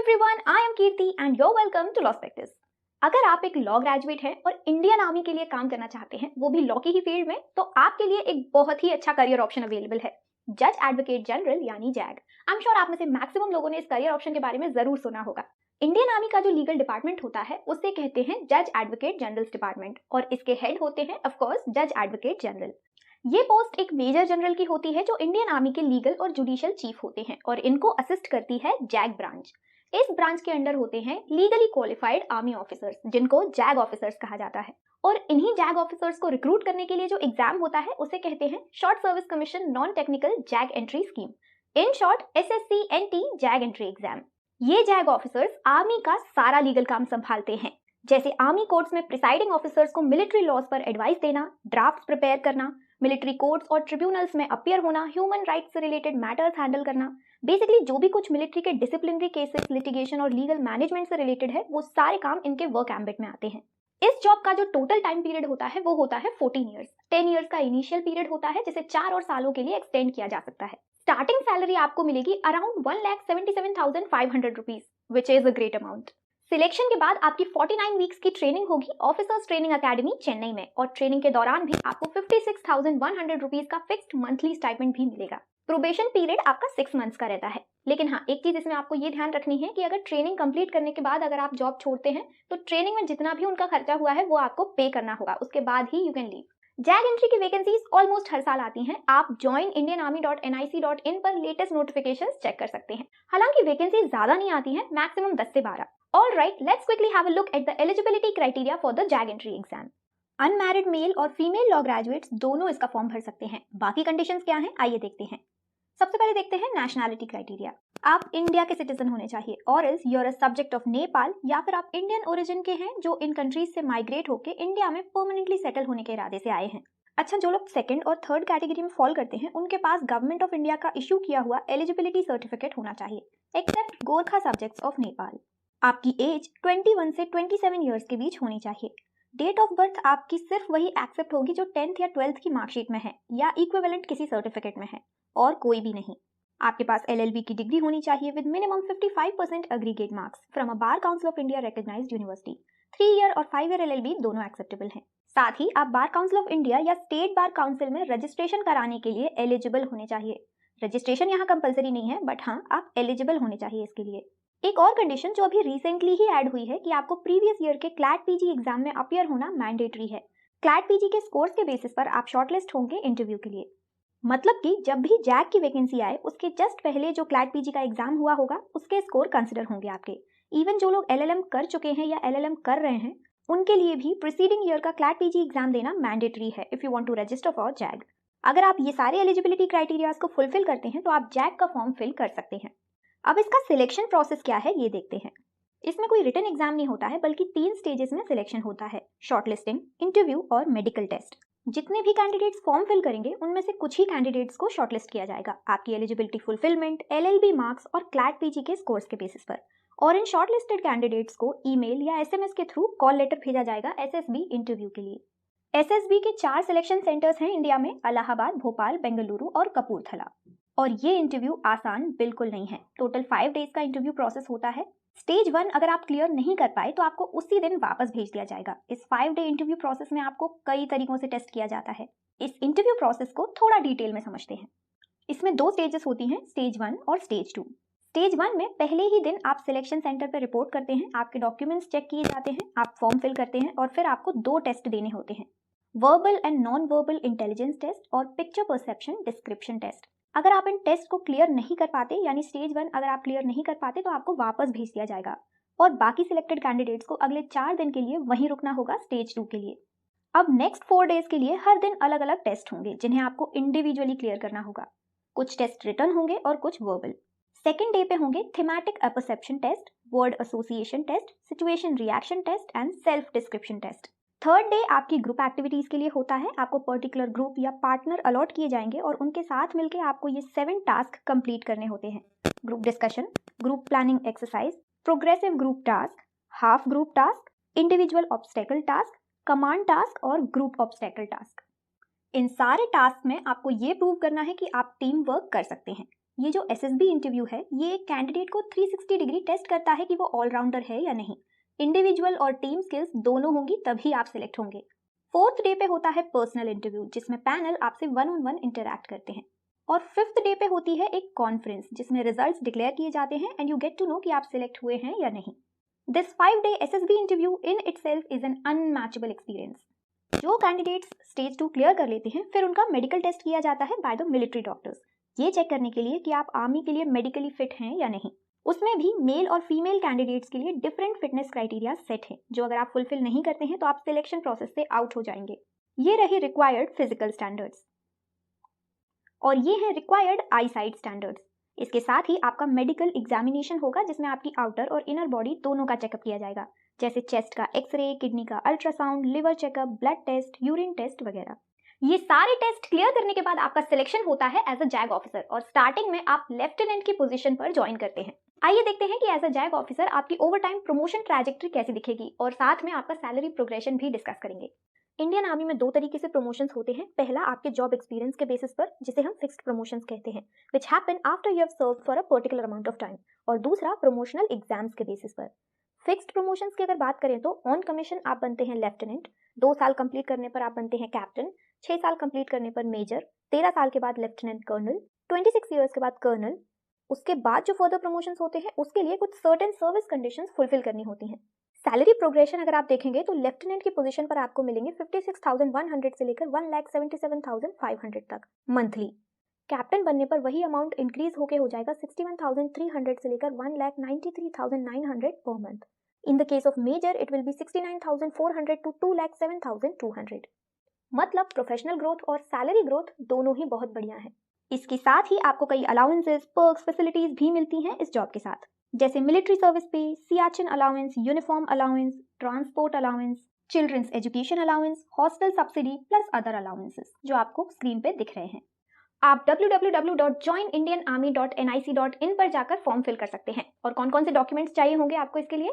everyone, I am Kirti and you're welcome to Law Practice। अगर आप एक law graduate हैं और इंडियन आर्मी के लिए काम करना चाहते हैं, वो भी लॉ की ही फील्ड में, तो आपके लिए एक बहुत ही अच्छा करियर ऑप्शन अवेलेबल है, जज एडवोकेट जनरल यानी जैग। आई एम श्योर आप में से मैक्सिमम लोगों ने इस करियर ऑप्शन के बारे में जरूर सुना होगा। इंडियन आर्मी का जो लीगल डिपार्टमेंट होता है उसे कहते हैं जज एडवोकेट जनरल डिपार्टमेंट और इसके हेड होते हैं ऑफ कोर्स जज एडवोकेट जनरल। ये पोस्ट एक मेजर जनरल की होती है जो इंडियन आर्मी के लीगल और जुडिशियल चीफ होते हैं और इनको असिस्ट करती है जैग ब्रांच। इस ब्रांच के अंडर होते हैं लीगली क्वालिफाइड आर्मी ऑफिसर्स जिनको जैग ऑफिसर्स कहा जाता है और इन्हीं जैग ऑफिसर्स को रिक्रूट करने के लिए जो एग्जाम होता है उसे कहते हैं short service commission non technical zag entry scheme, in short SSC-NT zag entry exam. ये जैग ऑफिसर्स आर्मी का सारा लीगल काम संभालते हैं, जैसे आर्मी कोर्ट्स में प्रिसाइडिंग ऑफिसर्स को मिलिट्री लॉज पर एडवाइस देना, ड्राफ्ट प्रिपेयर करना, मिलिट्री कोर्ट्स और ट्रिब्यूनल्स में अपीयर होना, ह्यूमन राइट्स से रिलेटेड मैटर्स हैंडल करना, बेसिकली जो भी कुछ मिलिट्री के डिसिप्लिनरी केसेस, लिटिगेशन और लीगल मैनेजमेंट से रिलेटेड है वो सारे काम इनके वर्क एम्बिट में आते हैं। इस जॉब का जो टोटल टाइम पीरियड होता है वो होता है 14 ईयर्स। 10 ईयर्स का इनिशियल पीरियड होता है जिसे 4 और सालों के लिए एक्सटेंड किया जा सकता है। स्टार्टिंग सैलरी आपको मिलेगी around 1,77,500 rupees, which is a great amount. Selection के बाद आपकी 49 वीक्स की ट्रेनिंग होगी ऑफिसर्स ट्रेनिंग अकेडमी चेन्नई में और ट्रेनिंग के दौरान भी आपको 56,100 रुपीज का फिक्स्ड मंथली स्टाइपेंड भी मिलेगा। प्रोबेशन पीरियड आपका 6 मंथ्स का रहता है, लेकिन हाँ एक चीज इसमें आपको ये ध्यान रखनी है कि अगर ट्रेनिंग कंप्लीट करने के बाद अगर आप जॉब छोड़ते हैं तो ट्रेनिंग में जितना भी उनका खर्चा हुआ है वो आपको पे करना होगा, उसके बाद ही you can leave. JAG entry की वैकेंसीज ऑलमोस्ट हर साल आती हैं। आप joinindianarmy.nic.in पर लेटेस्ट नोटिफिकेशंस चेक कर सकते हैं। हालांकि वैकेंसी ज्यादा नहीं आती हैं, मैक्सिमम 10 से 12। Alright, let's quickly have a look at the eligibility criteria for the JAG entry exam. Unmarried mail और फीमेल लॉ ग्रेजुएट्स दोनों इसका फॉर्म भर सकते हैं। बाकी कंडीशंस क्या हैं, आइए देखते हैं। सबसे पहले देखते हैं नेशनैलिटी क्राइटेरिया। आप इंडिया के सिटीजन होने चाहिए और else you are a subject of Nepal, या फिर आप इंडियन ओरिजिन के हैं जो इन कंट्रीज से माइग्रेट होकर इंडिया में परमानेंटली सेटल होने के इरादे से आए हैं। अच्छा, जो लोग सेकंड और थर्ड कैटेगरी में फॉल करते हैं उनके पास गवर्नमेंट ऑफ इंडिया का इशू किया हुआ एलिजिबिलिटी सर्टिफिकेट होना चाहिए, except Gorkha subjects of Nepal. आपकी एज 21 से 27 ईयर्स के बीच होनी चाहिए। डेट ऑफ बर्थ आपकी सिर्फ वही एक्सेप्ट होगी जो 10th या 12th की मार्कशीट में है या इक्विवेलेंट किसी सर्टिफिकेट में है, और कोई भी नहीं। आपके पास LLB की डिग्री होनी चाहिए with minimum 55% aggregate marks from a bar council of India recognised university. 3 year और 5 ईयर LLB दोनों एक्सेप्टेबल हैं। साथ ही आप बार काउंसिल ऑफ इंडिया या स्टेट बार काउंसिल में रजिस्ट्रेशन कराने के लिए एलिजिबल होने चाहिए। रजिस्ट्रेशन यहाँ कंपलसरी नहीं है, बट हाँ आप एलिजिबल होने चाहिए इसके लिए। एक और कंडीशन जो अभी रिसेंटली ही ऐड हुई है कि आपको प्रीवियस ईयर के क्लैट PG एग्जाम में अपीयर होना मैंडेटरी है। क्लैट PG के स्कोर्स के बेसिस पर आप शॉर्टलिस्ट होंगे इंटरव्यू के लिए। मतलब कि जब भी जैग की वैकेंसी आए उसके जस्ट पहले जो क्लैट PG का एग्जाम हुआ होगा उसके स्कोर कंसिडर होंगे आपके। इवन जो लोग LLM कर चुके हैं या LLM कर रहे हैं उनके लिए भी प्रीसीडिंग ईयर का क्लैट PG एग्जाम देना मैंडेटरी है if you want to register for JAG. अगर आप ये सारे एलिजिबिलिटी क्राइटेरियाज को फुलफिल करते हैं तो आप जैग का फॉर्म फिल कर सकते हैं। अब इसका सिलेक्शन प्रोसेस क्या है ये देखते हैं। इसमें कोई रिटन एग्जाम नहीं होता है, बल्कि 3 स्टेजेस में सिलेक्शन होता है, शॉर्टलिस्टिंग, इंटरव्यू और मेडिकल टेस्ट। जितने भी कैंडिडेट्स फॉर्म फिल करेंगे उनमें से कुछ ही कैंडिडेट्स को शॉर्टलिस्ट किया जाएगा आपकी एलिजिबिलिटी फुलफिलमेंट, LLB मार्क्स और क्लैट PG के स्कोर्स के बेसिस पर, और इन शॉर्टलिस्टेड कैंडिडेट्स को ईमेल या SMS के थ्रू कॉल लेटर भेजा जाएगा SSB इंटरव्यू के लिए। SSB के 4 सिलेक्शन सेंटर्स हैं इंडिया में, इलाहाबाद, भोपाल, बेंगलुरु और कपूरथला। और ये इंटरव्यू आसान बिल्कुल नहीं है। टोटल 5 डेज का इंटरव्यू प्रोसेस होता है। स्टेज 1 अगर आप क्लियर नहीं कर पाए तो आपको उसी दिन वापस भेज दिया जाएगा। इस 5 डे इंटरव्यू प्रोसेस में आपको कई तरीकों से टेस्ट किया जाता है। इस इंटरव्यू प्रोसेस को थोड़ा डिटेल में समझते हैं। इसमें 2 स्टेजेस होती हैं, स्टेज 1 और स्टेज 2। स्टेज 1 में पहले ही दिन आप सिलेक्शन सेंटर पर रिपोर्ट करते हैं, आपके डॉक्यूमेंट्स चेक किए जाते हैं, आप फॉर्म फिल करते हैं और फिर आपको 2 टेस्ट देने होते हैं, verbal and non verbal intelligence test और पिक्चर परसेप्शन डिस्क्रिप्शन टेस्ट। अगर आप इन टेस्ट को क्लियर नहीं कर पाते, यानी स्टेज 1 अगर आप क्लियर नहीं कर पाते तो आपको वापस भेज दिया जाएगा और बाकी सिलेक्टेड कैंडिडेट्स को अगले 4 दिन के लिए वहीं रुकना होगा स्टेज 2 के लिए। अब नेक्स्ट 4 डेज के लिए हर दिन अलग अलग टेस्ट होंगे जिन्हें आपको इंडिविजुअली क्लियर करना होगा। कुछ टेस्ट रिटन होंगे और कुछ वर्बल। सेकेंड डे पे होंगे thematic apperception test, word association test, situation reaction test and self description test. Third day आपकी ग्रुप एक्टिविटीज के लिए होता है। आपको पर्टिकुलर ग्रुप या पार्टनर अलॉट किए जाएंगे और उनके साथ मिलकर आपको ये 7 टास्क कंप्लीट करने होते हैं। Group discussion, group planning exercise, progressive group task, half group task, individual obstacle task, command task और ग्रुप ऑब्स्टेकल टास्क। इन सारे टास्क में आपको ये प्रूव करना है कि आप टीम वर्क कर सकते हैं। ये जो SSB इंटरव्यू है ये कैंडिडेट को 360 डिग्री टेस्ट करता है कि वो ऑलराउंडर है या नहीं। इंडिविजुअल और टीम स्किल्स दोनों होंगी तभी आप सिलेक्ट होंगे। 4th डे पे होता है पर्सनल इंटरव्यू जिसमें पैनल आपसे 1-on-1 इंटरैक्ट करते हैं। और 5th डे पे होती है एक कॉन्फ्रेंस जिसमें रिजल्ट्स डिक्लेयर किए जाते हैं and you get to know कि आप सिलेक्ट हुए हैं या नहीं। This 5-day SSB interview in itself is an unmatchable experience. जो कैंडिडेट्स स्टेज 2 क्लियर कर लेते हैं फिर उनका मेडिकल टेस्ट किया जाता है बाय द मिलिट्री डॉक्टर्स, ये चेक करने के लिए कि आप आर्मी के लिए मेडिकली फिट हैं या नहीं। उसमें भी मेल और फीमेल कैंडिडेट्स के लिए डिफरेंट फिटनेस क्राइटेरिया सेट हैं जो अगर आप फुलफिल नहीं करते हैं तो आप सिलेक्शन प्रोसेस से आउट हो जाएंगे। ये रहे रिक्वायर्ड फिजिकल स्टैंडर्ड्स और ये हैं रिक्वायर्ड आई साइट स्टैंडर्ड्स। इसके साथ ही आपका मेडिकल एग्जामिनेशन होगा जिसमें आपकी आउटर और इनर बॉडी दोनों का चेकअप किया जाएगा, जैसे चेस्ट का एक्सरे, किडनी का ultrasound, liver checkup, blood test, urine test वगैरह। ये सारे टेस्ट क्लियर करने के बाद आपका सिलेक्शन होता है एज अ जैग ऑफिसर और स्टार्टिंग में आप लेफ्टिनेंट की पोजीशन पर ज्वाइन करते हैं। आइए देखते हैं कि एज अ जैग ऑफिसर आपकी ओवर टाइम प्रमोशन ट्रैजेक्टरी कैसी दिखेगी और साथ में आपका सैलरी प्रोग्रेशन भी डिस्कस करेंगे। इंडियन आर्मी में 2 तरीके से प्रमोशंस होते हैं। पहला आपके जॉब एक्सपीरियंस के बेसिस पर जिसे हम फिक्स्ड प्रमोशंस कहते हैं which happen after you have served for a particular amount of time, और दूसरा प्रमोशनल एग्जाम्स के बेसिस पर। फिक्स्ड प्रमोशंस की अगर बात करें तो ऑन कमीशन आप बनते हैं लेफ्टिनेंट, 2 साल कंप्लीट करने पर आप बनते हैं कैप्टन, 6 साल कंप्लीट करने पर मेजर, 13 साल के बाद लेफ्टिनेंट कर्नल, 26 ईयर्स के बाद कर्नल। उसके बाद जो फर्दर प्रमोशंस होते हैं उसके लिए कुछ सर्टेन सर्विस कंडीशंस फुलफिल करनी होती हैं। सैलरी प्रोग्रेशन अगर आप देखेंगे तो लेफ्टिनेंट की पोजीशन पर आपको मिलेंगे 56,100 से लेकर 1,77,500 तक मंथली। कैप्टन बनने पर वही अमाउंट इंक्रीज होके हो जाएगा 61,300 से लेकर 1,93,900 पर month. In the case of major it will be 69,400 to 2,07,200। मतलब प्रोफेशनल ग्रोथ और सैलरी ग्रोथ दोनों ही बहुत बढ़िया है। इसके साथ ही आपको कई अलाउंसेस, पर्क्स, फैसिलिटीज भी मिलती हैं इस जॉब के साथ, जैसे military service pay, Siachen allowance, uniform allowance, transport allowance, children's education allowance, hostel subsidy plus other allowances जो आपको स्क्रीन पे दिख रहे हैं। आप www.joinindianarmy.nic.in पर जाकर फॉर्म फिल कर सकते हैं। और कौन कौन से डॉक्यूमेंट्स चाहिए होंगे आपको इसके लिए?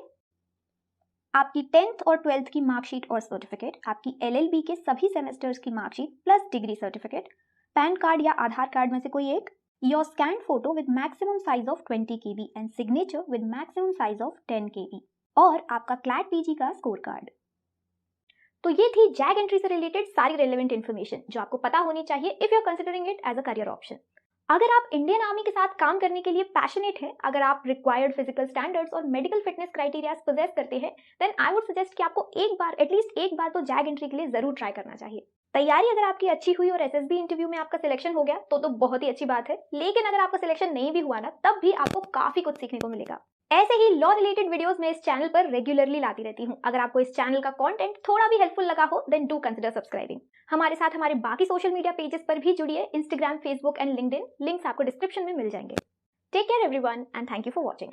आपकी 10th और 12th की मार्कशीट और सर्टिफिकेट, आपकी LLB के सभी सेमेस्टर्स की marksheet plus degree certificate, pan card या आधार कार्ड में से कोई एक, your scanned photo with maximum size of 20 KB and signature with maximum size of 10 KB और आपका CLAT PG का स्कोर कार्ड। तो ये थी जैग एंट्री से रिलेटेड सारी रेलेवेंट इन्फॉर्मेशन जो आपको पता होनी चाहिए if you are considering it as a career option. अगर आप इंडियन आर्मी के साथ काम करने के लिए पैशनेट हैं, अगर आप रिक्वायर्ड फिजिकल स्टैंडर्ड्स और मेडिकल फिटनेस क्राइटेरियाज पोजेस करते हैं, देन आई वुड सजेस्ट कि आपको एटलीस्ट एक बार तो जैग एंट्री के लिए जरूर ट्राई करना चाहिए। तैयारी अगर आपकी अच्छी हुई और SSB इंटरव्यू में आपका सिलेक्शन हो गया तो बहुत ही अच्छी बात है, लेकिन अगर आपका सिलेक्शन नहीं भी हुआ ना तब भी आपको काफी कुछ सीखने को मिलेगा। ऐसे ही लॉ रिलेटेड वीडियोस मैं इस चैनल पर रेगुलरली लाती रहती हूँ। अगर आपको इस चैनल का कंटेंट थोड़ा भी हेल्पफुल लगा हो देन डू कंसिडर सब्सक्राइबिंग। हमारे साथ हमारे बाकी सोशल मीडिया पेजेस पर भी जुड़िए, Instagram, Facebook and LinkedIn, links आपको डिस्क्रिप्शन में मिल जाएंगे। Take care everyone and thank you for watching.